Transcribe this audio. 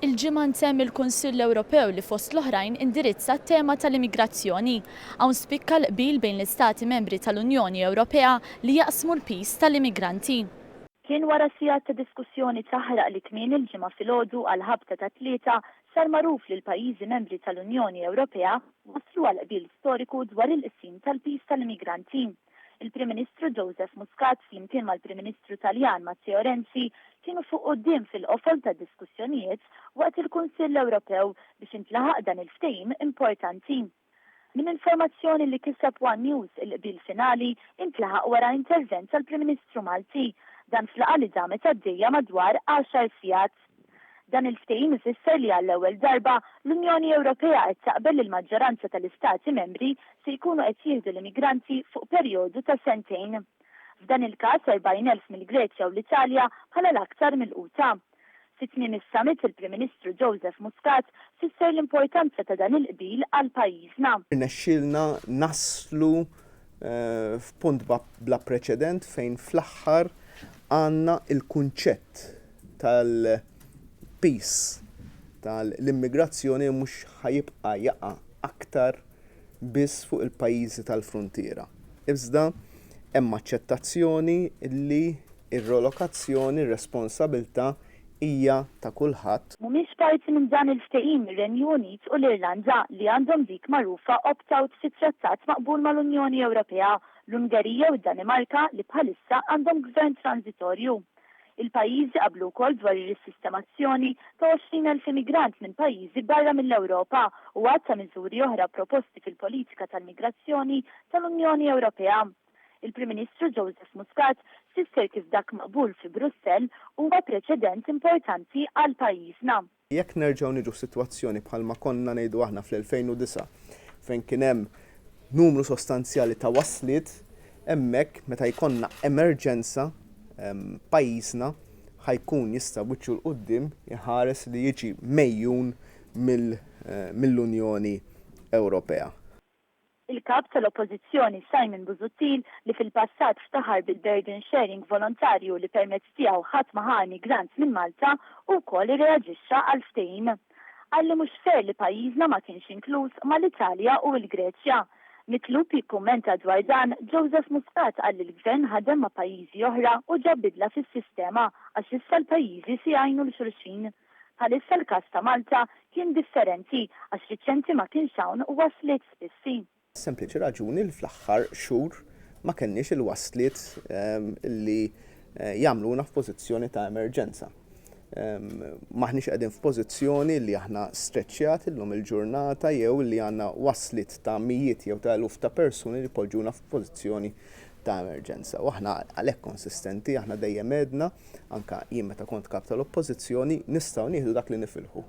Il-ġimgħa ntemm il-Kunsill Ewropew li fost l-oħrajn indirizza t-tema tal-immigrazzjoni. Hawn spikka l-qbil bejn l-Istati membri tal-Unjoni Ewropea li jaqsmu l-pis tal-immigranti. Kien wara sigħat ta' diskussjoni taħraq li kmien il-ġimgħa filgħodu għal ħabta ta' tlieta sar magħruf li l-pajjiżi membri tal-Unjoni Ewropea waslu għal qbil storiku dwar il-qsim tal-pis tal-immigranti. Il-Prim Ministru Joseph Muscat flimkien mal-Prim Ministru Taljan Matteo Renzi kienu fuq quddiem fil-qofol ta' diskussjonijiet waqt il-Kunsill Ewropew biex intlaħaq dan il-ftehim importanti. Min informazzjoni li kiseb One News il-qbil finali intlaħaq wara intervent tal-Prim Ministru Malti dan flaqa li damet għaddejja madwar 10 sigħat. Dan il-ftehim ifisser li għall-ewwel darba l-Unjoni Ewropea qed taqbel il-maġġoranza tal-Istati membri se jkunu qed jieħdu l-immigranti fuq perjodu ta' sentejn. F'dan il-każ 40,000 mill-Greċja u l-Italja bħala l-aktar mill-quta. Fit-tmiem is-summit il-Prim Ministru Joseph Muscat fisser l-importanza ta' dan il-qbil għal pajjiżna. Irnexxielna naslu f'punt bla preċedent fejn fl-aħħar għandna il-kunċett tal-peace tal-immigrazzjoni mhux ħajibqa' jaqa' aktar biss fuq il-pajjiżi tal-fruntiera. Iżda hemm aċċettazzjoni li r-relokazzjoni, r-responsabbiltà hija ta' kulħadd. Mhumiex parti minn dan il-ftehim ir-Renju Unit u l-Irlanda li għandhom dik magħrufa opt-out fit-trattat maqbul mal-Unjoni Ewropea, l-Ungerija u d-Danimarka li bħalissa għandhom gvern transitorju. Il-pajjiżi qablu wkoll dwar ir-sistemazzjoni ta' 20,000 immigrant minn pajjiżi barra mill-Ewropa u għadd ta' miżuri oħra proposti fil-politika tal-migrazzjoni tal-Unjoni Ewropea. Il-Prim Ministru Joseph Muscat fisser kif dak maqbul fi Brussell huwa preċedent importanti għal pajjiżna. Jekk nerġgħu niġu f'sitwazzjoni bħalma konna ngħidu aħna fl-2009 fejn kien hemm numru sostanzjali ta' wasliet, hemmhekk meta jkollna emerġenza pajjiżna ħajkun jista' wiċċu l-qudiem iħares li jiġi mejjun mill-Unjoni Ewropea. Il-kap tal-Oppożizzjoni Simon Busuttil li fil-passat ftaħar bil-burden sharing volontarju li permezz tiegħu ħadd ma ħa migrant minn Malta wkoll irreaġixxa għal ftehim. Għalli mhux fair li pajjiżna ma kienx inkluż mal-Italja u l-Greċja. Mitlub jikkummenta dwar dan, Joseph Muscat qal li l-Gvern ħadem ma' pajjiżi oħra u ġab bidla fis-sistema għax issa l-pajjiżi se jgħinu l-xulxin. Bħalissa l-każ ta' Malta kien differenti għax riċenti ma kienx hawn u waslet spissi. Sempliċi raġuni li fl-aħħar xhur ma kenniex il-wasliet li jagħmluna f'pożizzjoni ta' emerġenza. Maħniex qegħdin f'pożizzjoni li aħna streċċjat illum il-ġurnata jew li għandna waslit ta' mijiet jew ta' eluf ta' persuni li poġġuna f'pożizzjoni ta' emerġenza. U aħna għalhekk konsistenti, aħna dejjem għedna anke jien meta kont kap tal-oppożizzjoni nistgħu nieħdu dak li nifilħu.